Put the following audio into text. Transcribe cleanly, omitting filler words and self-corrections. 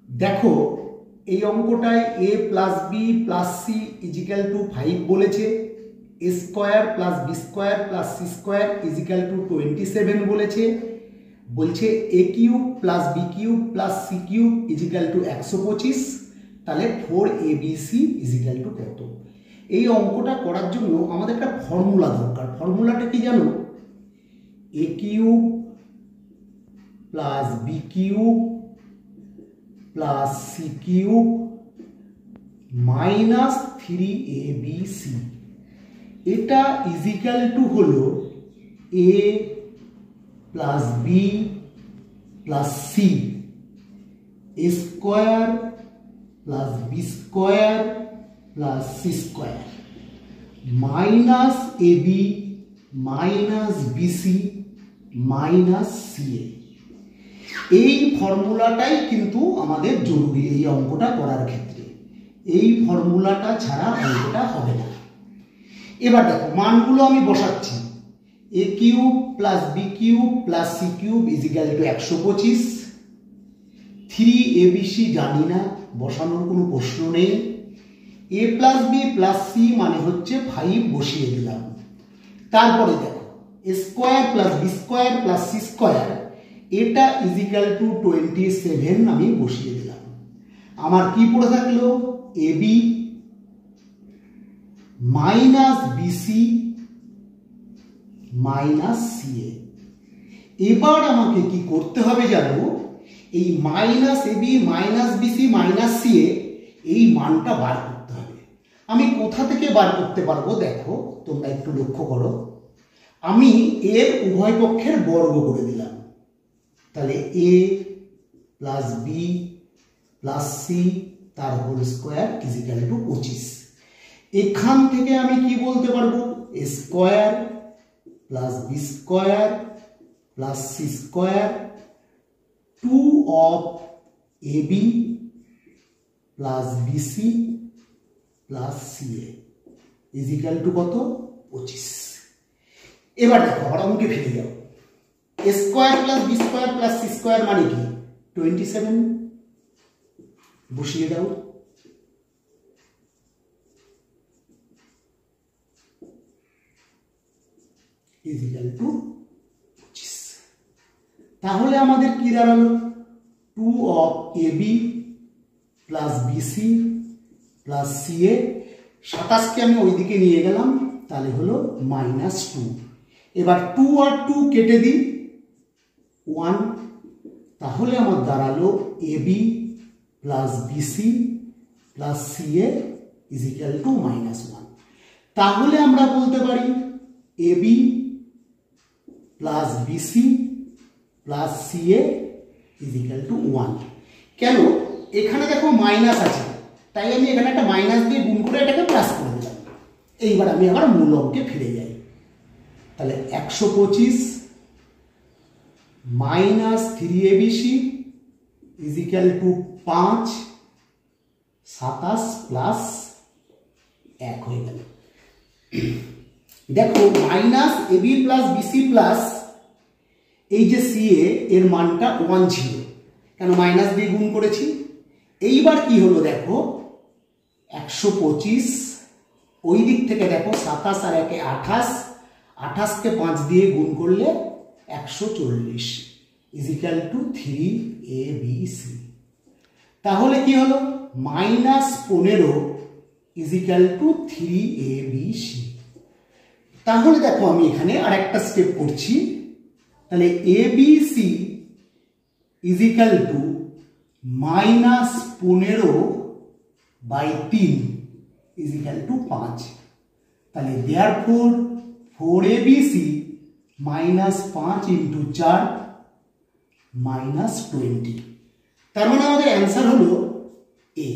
দেখো এই অঙ্কটায় a plus B plus C equal to 5 বলেছে, a square plus B square plus C square equal to 27 বলেছে, বলছে a cube plus B cube plus C cube equal to 125। তাহলে 4abc is equal to কত? এই অঙ্কটা করার জন্য আমাদের একটা ফর্মুলা দরকার। ফর্মুলাটা কি জানো? a cube plus B cube plus C cube minus 3abc, এটা ইজিক্যাল টু হলো a plus B plus C A square plus B square plus C square minus AB minus BC minus CA. এই ফর্মুলাটাই কিন্তু আমাদের জরুরি এই অঙ্কটা করার ক্ষেত্রে। এই ফর্মুলাটা ছাড়া অঙ্কটা হবে না। এবার দেখো মানগুলো আমি বসাচ্ছি। A cube plus B cube plus C cube equal to 125। 3abc জানি না, বসানোর কোনো প্রশ্ন নেই। A plus B plus c মানে হচ্ছে 5 বসিয়ে দিলাম। তারপরে দেখো a square plus B square plus C square, এটা ইজিক্যাল টু 27 আমি বসিয়ে দিলাম। আমার কি পড়ে থাকলো? AB minus BC minus CA. এবার আমাকে কি করতে হবে জানো? এই minus AB minus BC minus CA এই মানটা বার করতে হবে। আমি কোথা থেকে বার করতে পারবো? দেখো তোমরা একটু লক্ষ্য করো, আমি এর উভয় পক্ষের বর্গ করে দিলাম। তাহলে A plus B plus C তার হোল স্কোয়ার ইজিক্যাল টু 25। এখান থেকে আমি কি বলতে পারবো? A square plus B square plus C square 2 of AB plus BC plus CA equal to কত? 25। এবার দেখো আবার অঙ্কে ফিরে যাও। A square plus B square plus C square মানে কি? 27 বসিয়ে দাও। Equal to 25। তাহলে আমাদের কি দাঁড়ালো? 2 of AB plus BC plus CA. 27কে আমি ওইদিকে নিয়ে গেলাম, তাহলে হলো -2। এবার 2 আর 2 কেটে দিই, 1। তাহলে আমার দাঁড়ালো AB plus BC plus CA equal to -1। তাহলে আমরা বলতে পারি AB plus BC plus CA equal to 1। কেন? এখানে দেখো মাইনাস আছে, তাই আমি এখানে একটা মাইনাস দিয়ে গুণ করে এটাকে প্লাস করে দিলাম। এইবার আমি আবার মূল অঙ্কে ফিরে যাই। তাহলে 125 minus 3abc is equal to 5, 27 plus 1 হয়ে গেল। দেখো minus AB plus BC plus এই যে সিএ এর মানটা 1 ছিল, কেন? মাইনাস দিয়ে গুণ করেছি। এইবার কি হলো দেখো 125, ওই দিক থেকে দেখো 27 আর 1 28, 28কে 5 দিয়ে গুণ করলে 140 ইজিক্যাল টু 3abc। তাহলে কি হলো? -15 ইজিক্যাল টু 3abc। তাহলে দেখো আমি এখানে আর একটা স্টেপ করছি। তাহলে abc equal to -15/3 equal to 5। তাহলে দেয়ারফর 4abc -5 × 4 -20। তার মানে আমাদের অ্যান্সার হলো এ।